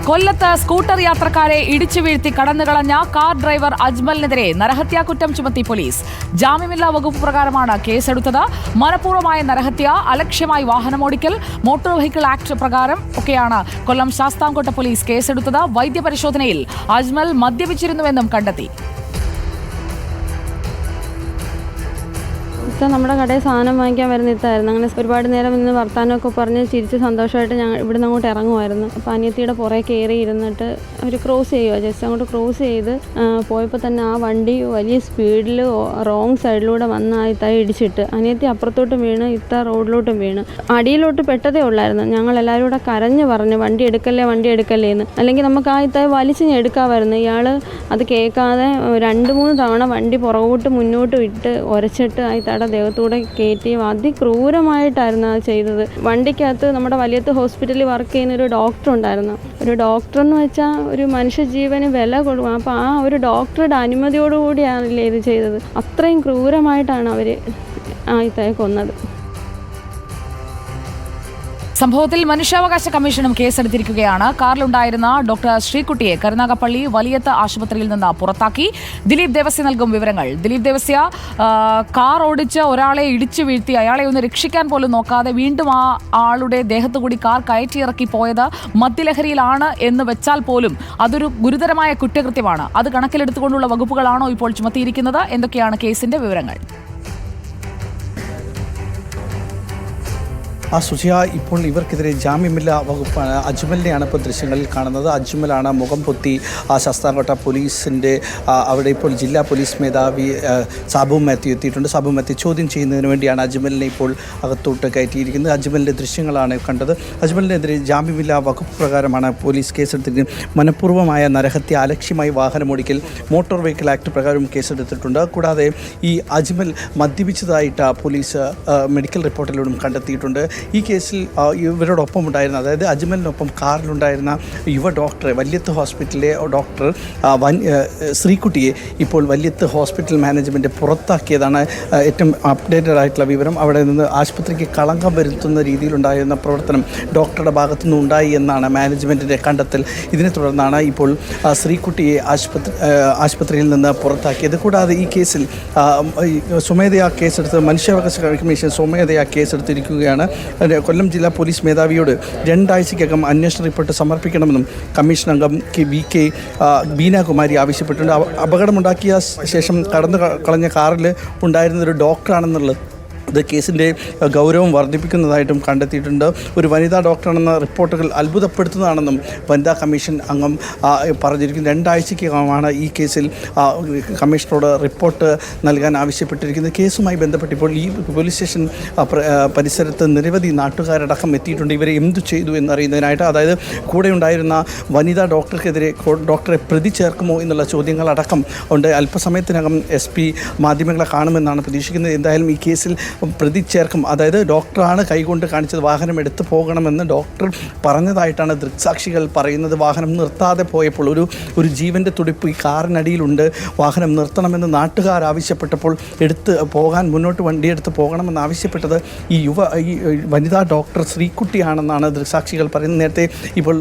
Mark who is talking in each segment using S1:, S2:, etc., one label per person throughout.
S1: കൊല്ലത്ത് സ്കൂട്ടർ യാത്രക്കാരെ ഇടിച്ചു വീഴ്ത്തി കടന്നുകളഞ്ഞ കാർ ഡ്രൈവർ അജ്മലിനെതിരെ നരഹത്യാക്കുറ്റം ചുമത്തി പോലീസ്. ജാമ്യമില്ലാ വകുപ്പ് പ്രകാരമാണ് കേസെടുത്തത്. മനഃപൂർവ്വമായ നരഹത്യ, അലക്ഷ്യമായി വാഹനമോടിക്കൽ, മോട്ടോർ വെഹിക്കിൾ ആക്ട് പ്രകാരം ഒക്കെയാണ് കൊല്ലം ശാസ്താംകോട്ട പോലീസ് കേസെടുത്തത്. വൈദ്യപരിശോധനയിൽ അജ്മൽ മദ്യപിച്ചിരുന്നുവെന്നും കണ്ടെത്തി.
S2: നമ്മുടെ കടയിൽ സാധനം വാങ്ങിക്കാൻ വരുന്ന ഇത്തായിരുന്നു. അങ്ങനെ ഒരുപാട് നേരം ഇന്ന് വർത്താനമൊക്കെ പറഞ്ഞ് ചിരിച്ച് സന്തോഷമായിട്ട് ഞങ്ങൾ ഇവിടുന്ന് അങ്ങോട്ട് ഇറങ്ങുമായിരുന്നു. അപ്പോൾ അനിയത്തിയുടെ പുറകെ കയറി ഇരുന്നിട്ട് അവർ ക്രോസ് ചെയ്യുക, ജസ്റ്റ് അങ്ങോട്ട് ക്രോസ് ചെയ്ത് പോയപ്പോൾ തന്നെ ആ വണ്ടി വലിയ സ്പീഡിൽ റോങ് സൈഡിലൂടെ വന്ന് ആ ഇത്തായി ഇടിച്ചിട്ട് അനിയത്തി അപ്പുറത്തോട്ടും വീണ് ഇത്ത റോഡിലോട്ടും വീണ് അടിയിലോട്ട് പെട്ടതേ ഉള്ളായിരുന്നു. ഞങ്ങൾ എല്ലാവരും കൂടെ കരഞ്ഞ് പറഞ്ഞു വണ്ടി എടുക്കല്ലേ എന്ന്. അല്ലെങ്കിൽ നമുക്ക് ആ ഇത്തായി വലിച്ച് എടുക്കാമായിരുന്നു. ഇയാൾ അത് കേൾക്കാതെ 2-3 തവണ വണ്ടി പുറകോട്ട് മുന്നോട്ട് വിട്ട് ഉരച്ചിട്ട് ആ ഇത്താടെ ദേഹത്തൂടെ കയറ്റി അതിക്രൂരമായിട്ടായിരുന്നു അത് ചെയ്തത്. വണ്ടിക്കകത്ത് നമ്മുടെ വലിയത്ത് ഹോസ്പിറ്റലിൽ വർക്ക് ചെയ്യുന്ന ഒരു ഡോക്ടർ ഉണ്ടായിരുന്നു. ഒരു ഡോക്ടർ എന്ന് വെച്ചാൽ ഒരു മനുഷ്യജീവന് വില കൊടുക്കണം. അപ്പോൾ ആ ഒരു ഡോക്ടറുടെ അനുമതിയോടുകൂടിയാണല്ലേ ഇത് ചെയ്തത്. അത്രയും ക്രൂരമായിട്ടാണ് അവർ ആയിത്തായി കൊന്നത്.
S1: സംഭവത്തിൽ മനുഷ്യാവകാശ കമ്മീഷനും കേസെടുത്തിരിക്കുകയാണ്. കാറിലുണ്ടായിരുന്ന ഡോക്ടർ ശ്രീകുട്ടിയെ കരുനാഗപ്പള്ളി വലിയത്ത് ആശുപത്രിയിൽ നിന്ന് പുറത്താക്കി. ദിലീപ് ദേവസ്യ നൽകും വിവരങ്ങൾ. ദിലീപ് ദേവസ്യ, കാർ ഓടിച്ച് ഒരാളെ ഇടിച്ചു വീഴ്ത്തി അയാളെ ഒന്ന് രക്ഷിക്കാൻ പോലും നോക്കാതെ വീണ്ടും ആ ആളുടെ ദേഹത്തുകൂടി കാർ കയറ്റിയിറക്കി പോയത് മദ്യലഹരിയിലാണ് എന്ന് വെച്ചാൽ പോലും അതൊരു ഗുരുതരമായ കുറ്റകൃത്യമാണ്. അത് കണക്കിലെടുത്തുകൊണ്ടുള്ള വകുപ്പുകളാണോ ഇപ്പോൾ ചുമത്തിയിരിക്കുന്നത്? എന്തൊക്കെയാണ് കേസിന്റെ വിവരങ്ങൾ?
S3: സുജിയ, ഇപ്പോൾ ഇവർക്കെതിരെ ജാമ്യമില്ലാ വകുപ്പാണ്. അജ്മലിനെയാണ് ഇപ്പോൾ ദൃശ്യങ്ങളിൽ കാണുന്നത്. അജ്മലാണ് മുഖം പൊത്തി ശാസ്താംകോട്ട പോലീസിൻ്റെ അവിടെ ഇപ്പോൾ ജില്ലാ പോലീസ് മേധാവി സാബു മാത്യു എത്തിയിട്ടുണ്ട്. സാബു മാത്യു ചോദ്യം ചെയ്യുന്നതിന് വേണ്ടിയാണ് അജ്മലിനെ ഇപ്പോൾ അകത്തോട്ട് കയറ്റിയിരിക്കുന്നത്. അജ്മലിൻ്റെ ദൃശ്യങ്ങളാണ് കണ്ടത്. അജ്മലിനെതിരെ ജാമ്യമില്ലാ വകുപ്പ് പ്രകാരമാണ് പോലീസ് കേസെടുത്തിരിക്കുന്നത്. മനഃപൂർവ്വമായ നരഹത്യ, അലക്ഷ്യമായി വാഹനമോടിക്കൽ, മോട്ടോർ വെഹിക്കിൾ ആക്ട് പ്രകാരം കേസെടുത്തിട്ടുണ്ട്. കൂടാതെ ഈ അജ്മൽ മദ്യപിച്ചതായിട്ട് പോലീസ് മെഡിക്കൽ റിപ്പോർട്ടിലൂടെ കണ്ടെത്തിയിട്ടുണ്ട്. ഈ കേസിൽ ഇവരോടൊപ്പം ഉണ്ടായിരുന്ന, അതായത് അജ്മലിനൊപ്പം കാറിലുണ്ടായിരുന്ന യുവ ഡോക്ടറെ, വല്യത്ത് ഹോസ്പിറ്റലിലെ ഡോക്ടർ ശ്രീകുട്ടിയെ ഇപ്പോൾ വല്യത്ത് ഹോസ്പിറ്റൽ മാനേജ്മെൻറ്റ് പുറത്താക്കിയതാണ് ഏറ്റവും അപ്ഡേറ്റഡ് ആയിട്ടുള്ള വിവരം. അവിടെ നിന്ന് ആശുപത്രിക്ക് കളങ്കം വരുത്തുന്ന രീതിയിലുണ്ടായിരുന്ന പ്രവർത്തനം ഡോക്ടറുടെ ഭാഗത്തുനിന്ന് ഉണ്ടായി എന്നാണ് മാനേജ്മെൻറ്റിൻ്റെ കണ്ടെത്തൽ. ഇതിനെ തുടർന്നാണ് ഇപ്പോൾ ശ്രീകുട്ടിയെ ആശുപത്രിയിൽ നിന്ന് പുറത്താക്കിയത്. കൂടാതെ ഈ കേസിൽ സ്വമേധയാ കേസെടുത്ത് മനുഷ്യാവകാശ കമ്മീഷൻ സ്വമേധയാ കേസെടുത്തിരിക്കുകയാണ്. കൊല്ലം ജില്ലാ പോലീസ് മേധാവിയോട് 2 ആഴ്ചയ്ക്കകം അന്വേഷണ റിപ്പോർട്ട് സമർപ്പിക്കണമെന്നും കമ്മീഷൻ അംഗം ബി.കെ. ബീനാകുമാരി ആവശ്യപ്പെട്ടിട്ടുണ്ട്. അപകടമുണ്ടാക്കിയ ശേഷം കടന്നു കളഞ്ഞ കാറിൽ ഉണ്ടായിരുന്ന ഒരു ഡോക്ടറാണെന്നുള്ളത് ഇത് കേസിൻ്റെ ഗൗരവം വർദ്ധിപ്പിക്കുന്നതായിട്ടും കണ്ടെത്തിയിട്ടുണ്ട്. ഒരു വനിതാ ഡോക്ടറാണെന്ന റിപ്പോർട്ടുകൾ അത്ഭുതപ്പെടുത്തുന്നതാണെന്നും വനിതാ കമ്മീഷൻ അംഗം പറഞ്ഞിരിക്കുന്നു. 2 ആഴ്ചയ്ക്കകമാണ് ഈ കേസിൽ കമ്മീഷനോട് റിപ്പോർട്ട് നൽകാൻ ആവശ്യപ്പെട്ടിരിക്കുന്നത്. കേസുമായി ബന്ധപ്പെട്ടിപ്പോൾ ഈ പോലീസ് സ്റ്റേഷൻ പരിസരത്ത് നിരവധി നാട്ടുകാരടക്കം എത്തിയിട്ടുണ്ട്. ഇവരെ എന്തു ചെയ്തു എന്നറിയുന്നതിനായിട്ട്. അതായത് കൂടെ ഉണ്ടായിരുന്ന വനിതാ ഡോക്ടർക്കെതിരെ ഡോക്ടറെ പ്രതി ചേർക്കുമോ എന്നുള്ള ചോദ്യങ്ങളടക്കം ഉണ്ട്. അല്പസമയത്തിനകം SP മാധ്യമങ്ങളെ കാണുമെന്നാണ് പ്രതീക്ഷിക്കുന്നത്. എന്തായാലും ഈ കേസിൽ പ്രതി ചേർക്കും. അതായത് ഡോക്ടറാണ് കൈകൊണ്ട് കാണിച്ചത്, വാഹനം എടുത്തു പോകണമെന്ന് ഡോക്ടർ പറഞ്ഞതായിട്ടാണ് ദൃക്സാക്ഷികൾ പറയുന്നത്. വാഹനം നിർത്താതെ പോയപ്പോൾ ഒരു ജീവൻ്റെ തുടിപ്പ് ഈ കാറിനടിയിലുണ്ട്. വാഹനം നിർത്തണമെന്ന് നാട്ടുകാർ ആവശ്യപ്പെട്ടപ്പോൾ മുന്നോട്ട് വണ്ടിയെടുത്ത് പോകണമെന്ന് ആവശ്യപ്പെട്ടത് ഈ വനിതാ ഡോക്ടർ ശ്രീകുട്ടിയാണെന്നാണ് ദൃക്സാക്ഷികൾ പറയുന്നത്. നേരത്തെ ഇപ്പോൾ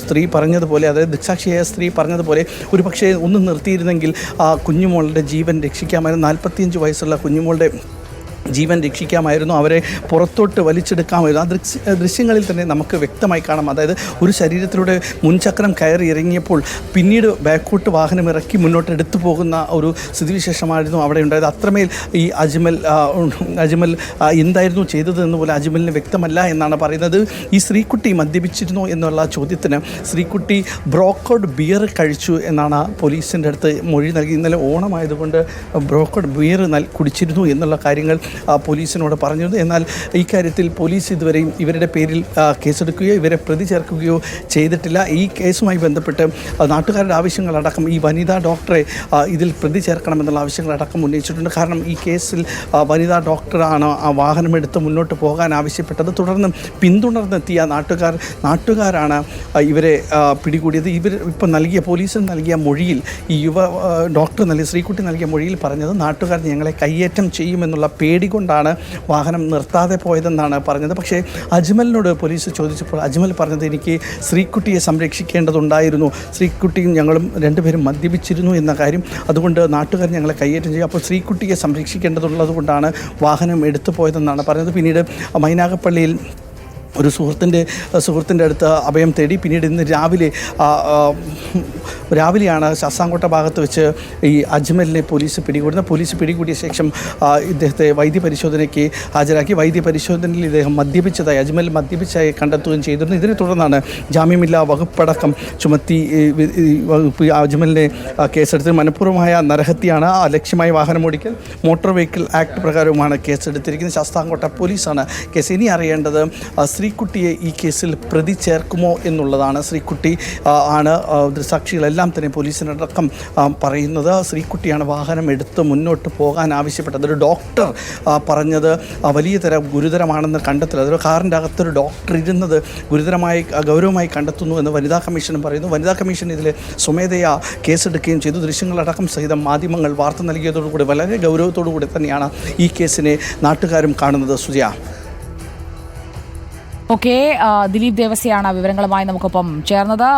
S3: സ്ത്രീ പറഞ്ഞതുപോലെ, അതായത് ദൃക്സാക്ഷിയായ സ്ത്രീ പറഞ്ഞതുപോലെ ഒരു പക്ഷേ ഒന്ന് നിർത്തിയിരുന്നെങ്കിൽ ആ കുഞ്ഞുമോളുടെ ജീവൻ രക്ഷിക്കാമായിരുന്നു. 45 വയസ്സുള്ള കുഞ്ഞുമോളുടെ ജീവൻ രക്ഷിക്കാമായിരുന്നു. അവരെ പുറത്തോട്ട് വലിച്ചെടുക്കാമായിരുന്നു. ആ ദൃശ്യങ്ങളിൽ തന്നെ നമുക്ക് വ്യക്തമായി കാണാം. അതായത് ഒരു ശരീരത്തിലൂടെ മുൻചക്രം കയറി ഇറങ്ങിയപ്പോൾ പിന്നീട് ബാക്കോട്ട് വാഹനം ഇറക്കി മുന്നോട്ട് എടുത്തു പോകുന്ന ഒരു സ്ഥിതിവിശേഷമായിരുന്നു അവിടെ ഉണ്ടായത്. അത്രമേൽ ഈ അജ്മൽ എന്തായിരുന്നു ചെയ്തതെന്ന് പോലെ അജ്മലിന് വ്യക്തമല്ല എന്നാണ് പറയുന്നത്. ഈ ശ്രീകുട്ടി മദ്യപിച്ചിരുന്നു എന്നുള്ള ചോദ്യത്തിന് ശ്രീകുട്ടി ബ്രോക്കോഡ് ബിയർ കഴിച്ചു എന്നാണ് പോലീസിൻ്റെ അടുത്ത് മൊഴി നൽകി. ഇന്നലെ ഓണമായതുകൊണ്ട് ബ്രോക്കോഡ് ബിയർ കുടിച്ചിരുന്നു എന്നുള്ള കാര്യങ്ങൾ പോലീസിനോട് പറഞ്ഞിരുന്നു. എന്നാൽ ഇക്കാര്യത്തിൽ പോലീസ് ഇതുവരെയും ഇവരുടെ പേരിൽ കേസെടുക്കുകയോ ഇവരെ പ്രതി ചേർക്കുകയോ ചെയ്തിട്ടില്ല. ഈ കേസുമായി ബന്ധപ്പെട്ട് നാട്ടുകാരുടെ ആവശ്യങ്ങളടക്കം ഈ വനിതാ ഡോക്ടറെ ഇതിൽ പ്രതി ചേർക്കണമെന്നുള്ള ആവശ്യങ്ങളടക്കം ഉന്നയിച്ചിട്ടുണ്ട്. കാരണം ഈ കേസിൽ വനിതാ ഡോക്ടറാണ് ആ വാഹനമെടുത്ത് മുന്നോട്ട് പോകാൻ ആവശ്യപ്പെട്ടത്. തുടർന്ന് പിന്തുടർന്നെത്തിയ നാട്ടുകാരാണ് ഇവരെ പിടികൂടിയത്. ഇവർ ഇപ്പോൾ പോലീസിന് നൽകിയ മൊഴിയിൽ ഈ യുവ ഡോക്ടർ ശ്രീകുട്ടി നൽകിയ മൊഴിയിൽ പറഞ്ഞത് നാട്ടുകാർ ഞങ്ങളെ കയ്യേറ്റം ചെയ്യുമെന്നുള്ള പേടി പേടികൊണ്ടാണ് വാഹനം നിർത്താതെ പോയതെന്നാണ് പറഞ്ഞത്. പക്ഷേ അജ്മലിനോട് പോലീസ് ചോദിച്ചപ്പോൾ അജ്മൽ പറഞ്ഞത് എനിക്ക് ശ്രീകുട്ടിയെ സംരക്ഷിക്കേണ്ടതുണ്ടായിരുന്നു, ശ്രീകുട്ടിയും ഞങ്ങളും രണ്ടുപേരും മദ്യപിച്ചിരുന്നു എന്ന കാര്യം, അതുകൊണ്ട് നാട്ടുകാർ ഞങ്ങളെ കയ്യേറ്റം ചെയ്യും, അപ്പോൾ ശ്രീകുട്ടിയെ സംരക്ഷിക്കേണ്ടതുള്ളത് കൊണ്ടാണ് വാഹനം എടുത്തു പോയതെന്നാണ് പറഞ്ഞത്. പിന്നീട് മൈനാഗപ്പള്ളിയിൽ ഒരു സുഹൃത്തിൻ്റെ അടുത്ത് അഭയം തേടി. പിന്നീട് ഇന്ന് രാവിലെയാണ് ശാസ്താംകോട്ട ഭാഗത്ത് വെച്ച് ഈ അജ്മലിനെ പോലീസ് പിടികൂടുന്നത്. പോലീസ് പിടികൂടിയ ശേഷം ഇദ്ദേഹത്തെ വൈദ്യപരിശോധനയ്ക്ക് ഹാജരാക്കി. വൈദ്യപരിശോധനയിൽ ഇദ്ദേഹം അജ്മൽ മദ്യപിച്ചായി കണ്ടെത്തുകയും ചെയ്തിരുന്നു. ഇതിനെ തുടർന്നാണ് ജാമ്യമില്ലാ വകുപ്പടക്കം ചുമത്തി അജ്മലിനെ കേസെടുത്ത്. മനഃപൂർവ്വമായ നരഹത്യയാണ്, ലക്ഷ്യമായി വാഹനമോടിക്കൽ, മോട്ടോർ വെഹിക്കിൾ ആക്ട് പ്രകാരവുമാണ് കേസെടുത്തിരിക്കുന്നത്. ശാസ്താംകോട്ട പോലീസാണ് കേസ്. ഇനി അറിയേണ്ടത് ശ്രീകുട്ടിയെ ഈ കേസിൽ പ്രതി ചേർക്കുമോ എന്നുള്ളതാണ്. ശ്രീകുട്ടി ആണ് ദൃക്സാക്ഷികളെല്ലാം തന്നെ പോലീസിനടക്കം പറയുന്നത് ശ്രീകുട്ടിയാണ് വാഹനം എടുത്ത് മുന്നോട്ട് പോകാൻ ആവശ്യപ്പെട്ടത്. ഒരു ഡോക്ടർ പറഞ്ഞത് വലിയ ഗുരുതരമാണെന്ന് കണ്ടെത്തൽ, അതൊരു കാറിൻ്റെ അകത്തൊരു ഡോക്ടർ ഇരുന്നത് ഗൗരവമായി കണ്ടെത്തുന്നു എന്ന് വനിതാ കമ്മീഷനും പറയുന്നു. വനിതാ കമ്മീഷൻ ഇതിൽ സ്വമേധയാ കേസെടുക്കുകയും ചെയ്തു. ദൃശ്യങ്ങളടക്കം സഹിതം മാധ്യമങ്ങൾ വാർത്ത നൽകിയതോടുകൂടി വളരെ ഗൗരവത്തോടുകൂടി തന്നെയാണ് ഈ കേസിനെ നാട്ടുകാരും കാണുന്നത്. സുജയ.
S1: ഓക്കെ, ദിലീപ് ദേവസ്യാണ് വിവരങ്ങളുമായി നമുക്കൊപ്പം ചേർന്നത്.